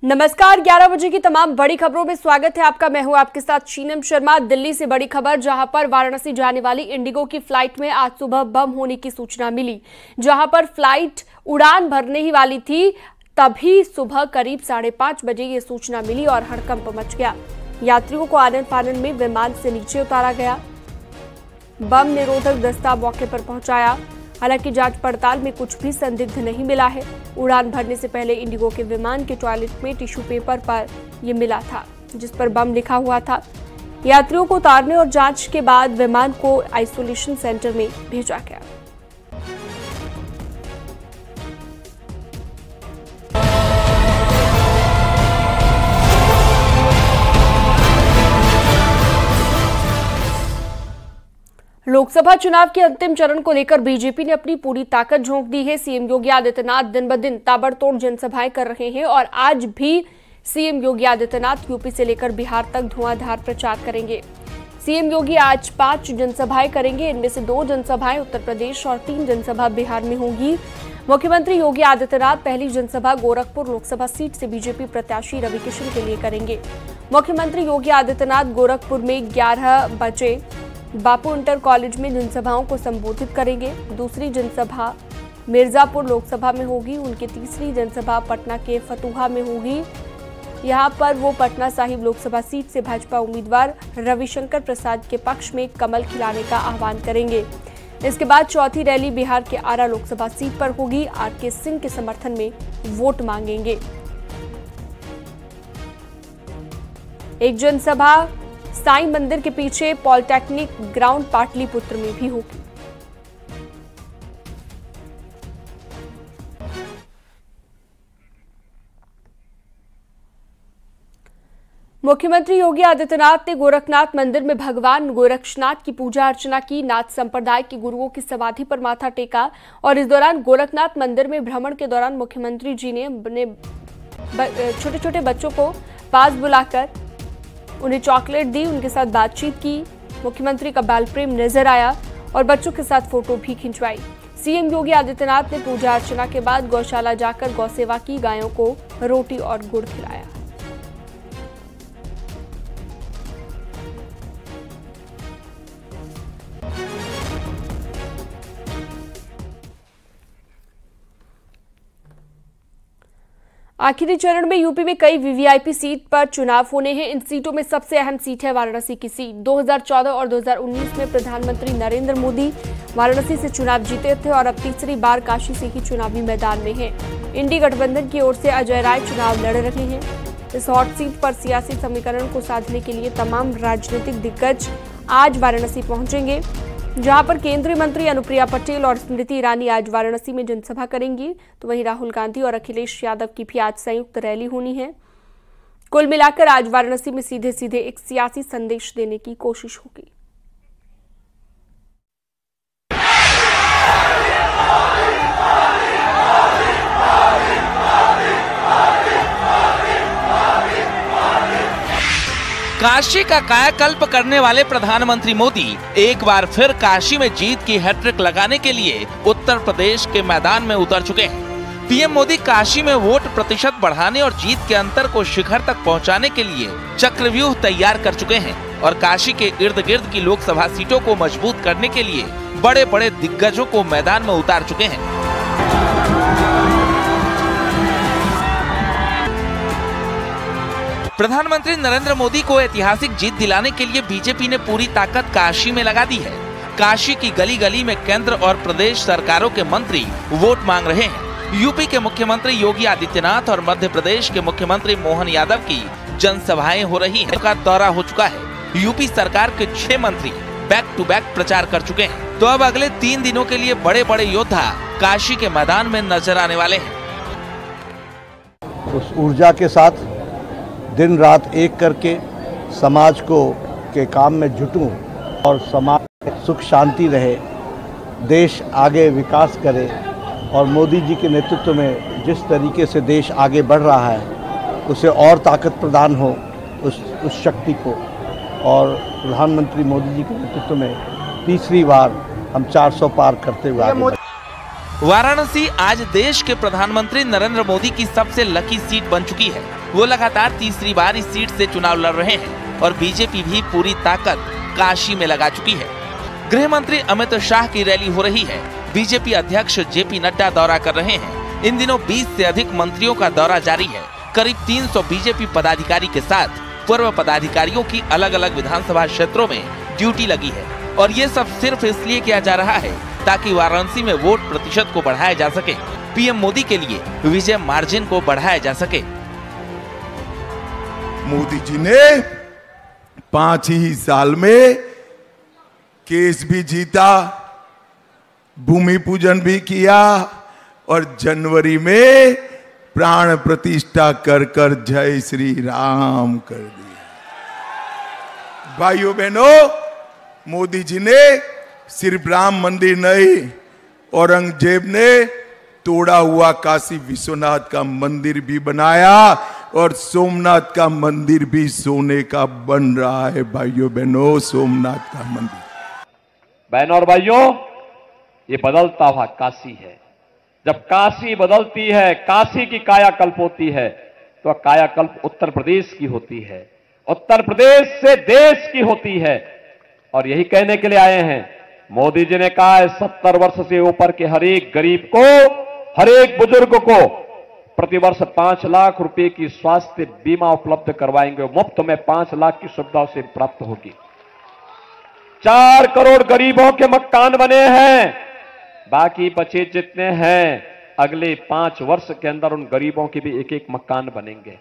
नमस्कार, 11 बजे की तमाम बड़ी खबरों में स्वागत है आपका। मैं हूं आपके साथ शीनम शर्मा। दिल्ली से बड़ी खबर, जहां पर वाराणसी जाने वाली इंडिगो की फ्लाइट में आज सुबह बम होने की सूचना मिली। जहां पर फ्लाइट उड़ान भरने ही वाली थी, तभी सुबह करीब 5:30 बजे ये सूचना मिली और हड़कंप मच गया। यात्रियों को आनन फानन में विमान से नीचे उतारा गया। बम निरोधक दस्ता मौके पर पहुंचाया। हालांकि जांच पड़ताल में कुछ भी संदिग्ध नहीं मिला है। उड़ान भरने से पहले इंडिगो के विमान के टॉयलेट में टिश्यू पेपर पर यह मिला था, जिस पर बम लिखा हुआ था। यात्रियों को उतारने और जांच के बाद विमान को आइसोलेशन सेंटर में भेजा गया। लोकसभा चुनाव के अंतिम चरण को लेकर बीजेपी ने अपनी पूरी ताकत झोंक दी है। सीएम योगी आदित्यनाथ दिन ब दिन ताबड़तोड़ जनसभाएं कर रहे हैं और आज भी सीएम योगी आदित्यनाथ यूपी से लेकर बिहार तक धुआंधार प्रचार करेंगे। सीएम योगी आज 5 जनसभाएं करेंगे। इनमें से 2 जनसभाएं उत्तर प्रदेश और 3 जनसभा बिहार में होंगी। मुख्यमंत्री योगी आदित्यनाथ पहली जनसभा गोरखपुर लोकसभा सीट से बीजेपी प्रत्याशी रविकिशन के लिए करेंगे। मुख्यमंत्री योगी आदित्यनाथ गोरखपुर में 11 बजे बापू इंटर कॉलेज में जनसभाओं को संबोधित करेंगे। दूसरी जनसभा मिर्जापुर लोकसभा में होगी। उनकी तीसरी जनसभा पटना के फतुहा में होगी। यहां पर वो पटना साहिब लोकसभा सीट से भाजपा उम्मीदवार रविशंकर प्रसाद के पक्ष में कमल खिलाने का आह्वान करेंगे। इसके बाद चौथी रैली बिहार के आरा लोकसभा सीट पर होगी। आरके सिंह के समर्थन में वोट मांगेंगे। एक जनसभा साईं मंदिर के पीछे पॉलिटेक्निक ग्राउंड पाटलिपुत्र में भी होगी। मुख्यमंत्री योगी आदित्यनाथ ने गोरखनाथ मंदिर में भगवान गोरक्षनाथ की पूजा अर्चना की। नाथ संप्रदाय के गुरुओं की समाधि पर माथा टेका और इस दौरान गोरखनाथ मंदिर में भ्रमण के दौरान मुख्यमंत्री जी ने छोटे छोटे बच्चों को पास बुलाकर उन्हें चॉकलेट दी, उनके साथ बातचीत की। मुख्यमंत्री का बाल प्रेम नजर आया और बच्चों के साथ फोटो भी खिंचवाई। सीएम योगी आदित्यनाथ ने पूजा अर्चना के बाद गौशाला जाकर गौसेवा की, गायों को रोटी और गुड़ खिलाया। आखिरी चरण में यूपी में कई वीवीआईपी सीट पर चुनाव होने हैं। इन सीटों में सबसे अहम सीट है वाराणसी की सीट। 2014 और 2019 में प्रधानमंत्री नरेंद्र मोदी वाराणसी से चुनाव जीते थे और अब तीसरी बार काशी से ही चुनावी मैदान में हैं। इंडी गठबंधन की ओर से अजय राय चुनाव लड़ रहे हैं। इस हॉट सीट पर सियासी समीकरण को साधने के लिए तमाम राजनीतिक दिग्गज आज वाराणसी पहुंचेंगे, जहां पर केंद्रीय मंत्री अनुप्रिया पटेल और स्मृति ईरानी आज वाराणसी में जनसभा करेंगी। तो वहीं राहुल गांधी और अखिलेश यादव की भी आज संयुक्त रैली होनी है। कुल मिलाकर आज वाराणसी में सीधे सीधे एक सियासी संदेश देने की कोशिश होगी। काशी का कायाकल्प करने वाले प्रधानमंत्री मोदी एक बार फिर काशी में जीत की हैट्रिक लगाने के लिए उत्तर प्रदेश के मैदान में उतर चुके हैं। पीएम मोदी काशी में वोट प्रतिशत बढ़ाने और जीत के अंतर को शिखर तक पहुंचाने के लिए चक्रव्यूह तैयार कर चुके हैं और काशी के इर्द गिर्द की लोकसभा सीटों को मजबूत करने के लिए बड़े बड़े दिग्गजों को मैदान में उतार चुके हैं। प्रधानमंत्री नरेंद्र मोदी को ऐतिहासिक जीत दिलाने के लिए बीजेपी ने पूरी ताकत काशी में लगा दी है। काशी की गली गली में केंद्र और प्रदेश सरकारों के मंत्री वोट मांग रहे हैं। यूपी के मुख्यमंत्री योगी आदित्यनाथ और मध्य प्रदेश के मुख्यमंत्री मोहन यादव की जनसभाएं हो रही हैं। का दौरा हो चुका है। यूपी सरकार के 6 मंत्री बैक टू बैक प्रचार कर चुके हैं। तो अब अगले 3 दिनों के लिए बड़े बड़े योद्धा काशी के मैदान में नजर आने वाले हैं। उस ऊर्जा के साथ दिन रात एक करके समाज को के काम में जुटूं और समाज में सुख शांति रहे, देश आगे विकास करे और मोदी जी के नेतृत्व में जिस तरीके से देश आगे बढ़ रहा है उसे और ताकत प्रदान हो उस शक्ति को। और प्रधानमंत्री मोदी जी के नेतृत्व में तीसरी बार हम 400 पार करते हुए आगे। वाराणसी आज देश के प्रधानमंत्री नरेंद्र मोदी की सबसे लकी सीट बन चुकी है। वो लगातार तीसरी बार इस सीट से चुनाव लड़ रहे हैं और बीजेपी भी पूरी ताकत काशी में लगा चुकी है। गृह मंत्री अमित शाह की रैली हो रही है। बीजेपी अध्यक्ष जेपी नड्डा दौरा कर रहे हैं। इन दिनों 20 से अधिक मंत्रियों का दौरा जारी है। करीब 300 बीजेपी पदाधिकारी के साथ पूर्व पदाधिकारियों की अलग अलग विधानसभा क्षेत्रों में ड्यूटी लगी है और ये सब सिर्फ इसलिए किया जा रहा है ताकि वाराणसी में वोट प्रतिशत को बढ़ाया जा सके, पीएम मोदी के लिए विजय मार्जिन को बढ़ाया जा सके। मोदी जी ने 5 ही साल में केस भी जीता, भूमि पूजन भी किया और जनवरी में प्राण प्रतिष्ठा कर कर जय श्री राम कर दिया। भाइयों बहनों, मोदी जी ने सिर्फ राम मंदिर नहीं, औरंगजेब ने तोड़ा हुआ काशी विश्वनाथ का मंदिर भी बनाया और सोमनाथ का मंदिर भी सोने का बन रहा है। भाइयों बहनों, सोमनाथ का मंदिर। बहनों और भाइयों, ये बदलता हुआ काशी है। जब काशी बदलती है, काशी की कायाकल्प होती है, तो कायाकल्प उत्तर प्रदेश की होती है, उत्तर प्रदेश से देश की होती है। और यही कहने के लिए आए हैं। मोदी जी ने कहा है 70 वर्ष से ऊपर के हर एक गरीब को, हर एक बुजुर्ग को प्रतिवर्ष 5 लाख रुपए की स्वास्थ्य बीमा उपलब्ध करवाएंगे। मुफ्त में 5 लाख की सुविधा उसे प्राप्त होगी। 4 करोड़ गरीबों के मकान बने हैं। बाकी बचे जितने हैं, अगले 5 वर्ष के अंदर उन गरीबों के भी एक एक मकान बनेंगे।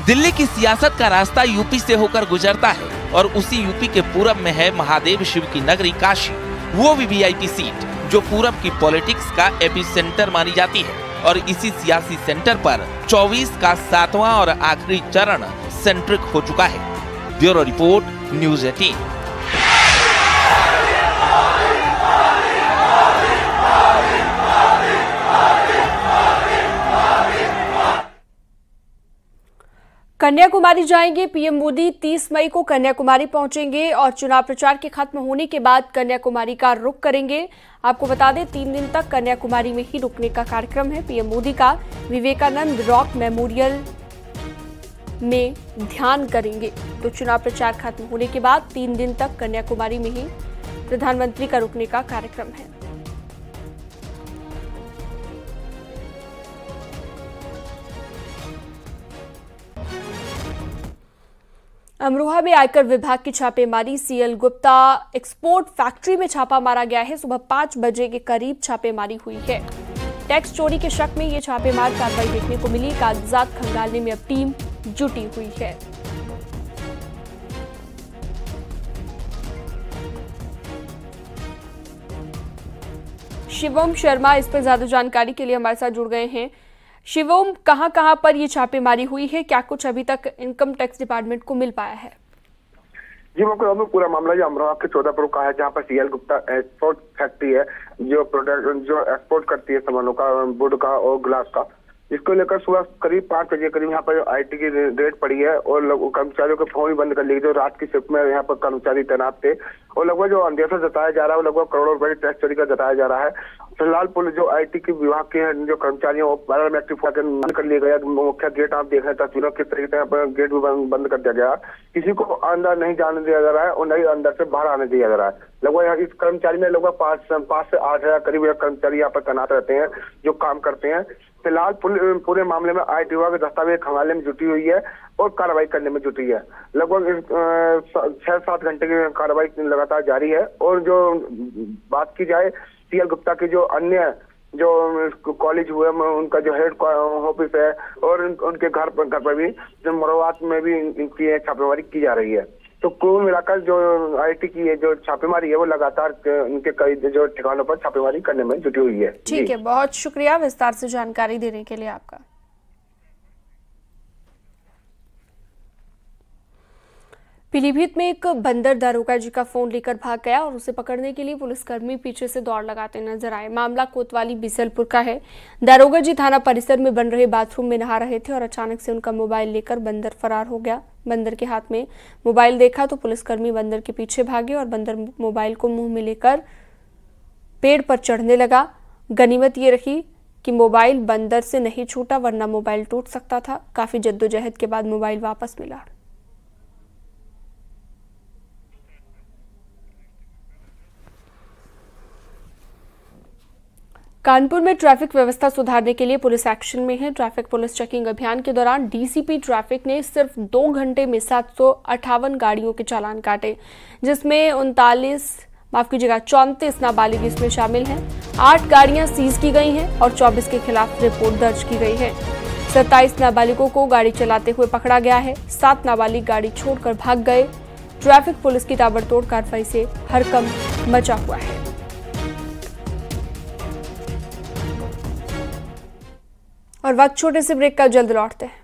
दिल्ली की सियासत का रास्ता यूपी से होकर गुजरता है और उसी यूपी के पूरब में है महादेव शिव की नगरी काशी। वो भी वीआईपी सीट जो पूरब की पॉलिटिक्स का एपिसेंटर मानी जाती है और इसी सियासी सेंटर पर 24 का 7वां और आखिरी चरण सेंट्रिक हो चुका है। Bureau report, news 18। कन्याकुमारी जाएंगे पीएम मोदी। 30 मई को कन्याकुमारी पहुंचेंगे और चुनाव प्रचार के खत्म होने के बाद कन्याकुमारी का रुख करेंगे। आपको बता दें 3 दिन तक कन्याकुमारी में ही रुकने का कार्यक्रम है पीएम मोदी का। विवेकानंद रॉक मेमोरियल में ध्यान करेंगे। तो चुनाव प्रचार खत्म होने के बाद 3 दिन तक कन्याकुमारी में ही प्रधानमंत्री का रुकने का कार्यक्रम है। अमरोहा में आयकर विभाग की छापेमारी। सीएल गुप्ता एक्सपोर्ट फैक्ट्री में छापा मारा गया है। सुबह 5 बजे के करीब छापेमारी हुई है। टैक्स चोरी के शक में यह छापेमार कार्रवाई देखने को मिली। कागजात खंगालने में अब टीम जुटी हुई है। शिवम शर्मा इस पर ज्यादा जानकारी के लिए हमारे साथ जुड़ गए हैं। शिवम, कहां पर ये छापेमारी हुई है? क्या कुछ अभी तक इनकम टैक्स डिपार्टमेंट को मिल पाया है? जी, मैं पूरा मामला जो अमरोहा के 14 का है, जहां पर सीएल गुप्ता एक्सपोर्ट फैक्ट्री है जो प्रोडक्ट जो एक्सपोर्ट करती है सामानों का, वुड का और ग्लास का। इसको लेकर सुबह करीब 5 बजे करीब यहाँ पर आईटी की रेड पड़ी है और कर्मचारियों के फोन भी बंद कर लिए। जो रात की शिफ्ट में यहाँ पर कर्मचारी तैनात थे और लगभग जो अंदेशा जताया जा रहा है वो लगभग करोड़ों रुपए की टैक्स चोरी का जताया जा रहा है। फिलहाल पुलिस जो आईटी के विभाग के जो कर्मचारी हैं वो एक्टिव बंद कर लिया गया। मुख्य गेट आप देख रहे हैं तस्वीरों किस तरीके से यहाँ पर गेट भी बंद कर दिया गया। किसी को अंदर नहीं जाने दिया जा रहा है और नहीं अंदर से बाहर आने दिया जा रहा है। लगभग इस कर्मचारी में लगभग 5 से 8 हजार करीब कर्मचारी यहाँ पर तैनात रहते हैं जो काम करते हैं। फिलहाल पूरे मामले में आईटी विभाग दस्तावेज खंगालने में जुटी हुई है और कार्रवाई करने में जुटी है। लगभग 6-7 घंटे की कार्रवाई लगातार जारी है। और जो बात की जाए सीएल गुप्ता के जो अन्य जो कॉलेज हुए उनका जो हेड ऑफिस है और उनके घर पर भी जो मरोवात में भी इनकी छापेमारी की जा रही है। तो कुल मिलाकर जो आईटी की जो छापेमारी है वो लगातार उनके कई जो ठिकानों पर छापेमारी करने में जुटी हुई है। ठीक है, बहुत शुक्रिया विस्तार से जानकारी देने के लिए आपका। पीलीभीत में एक बंदर दारोगा जी का फोन लेकर भाग गया और उसे पकड़ने के लिए पुलिसकर्मी पीछे से दौड़ लगाते नजर आए। मामला कोतवाली बिसलपुर का है। दारोगा जी थाना परिसर में बन रहे बाथरूम में नहा रहे थे और अचानक से उनका मोबाइल लेकर बंदर फरार हो गया। बंदर के हाथ में मोबाइल देखा तो पुलिसकर्मी बंदर के पीछे भागे और बंदर मोबाइल को मुंह में लेकर पेड़ पर चढ़ने लगा। गनीमत ये रही कि मोबाइल बंदर से नहीं छूटा वरना मोबाइल टूट सकता था। काफी जद्दोजहद के बाद मोबाइल वापस मिला। कानपुर में ट्रैफिक व्यवस्था सुधारने के लिए पुलिस एक्शन में है। ट्रैफिक पुलिस चेकिंग अभियान के दौरान डीसीपी ट्रैफिक ने सिर्फ 2 घंटे में 758 गाड़ियों के चालान काटे, जिसमें 34 नाबालिग इसमें शामिल हैं। 8 गाड़ियां सीज की गई हैं और 24 के खिलाफ रिपोर्ट दर्ज की गई है। 27 नाबालिगों को गाड़ी चलाते हुए पकड़ा गया है। 7 नाबालिग गाड़ी छोड़कर भाग गए। ट्रैफिक पुलिस की ताबड़तोड़ कार्रवाई से हड़कंप मचा हुआ है। और वक्त छोटे से ब्रेक का, जल्द लौटते हैं।